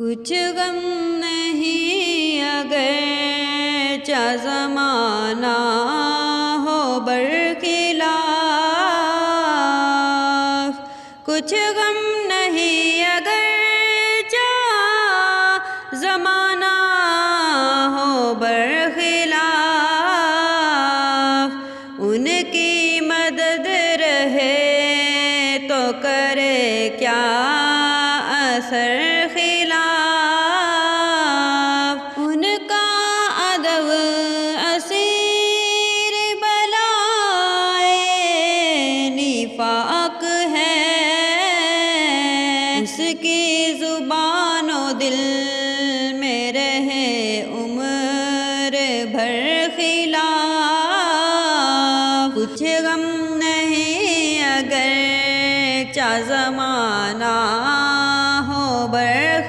کچھ غم نہیں اگرچہ زمانہ ہو برخلاف، کچھ غم نہیں اگرچہ زمانہ ہو برخلاف، ان کی مدد رہے تو کرے کیا اثر خلاف، ان کا ادب اسیر بلائے نفاق ہے، اس کی زبان و دل میں رہے عمر بھر خلاف، کچھ غم نہیں اگرچہ زمانہ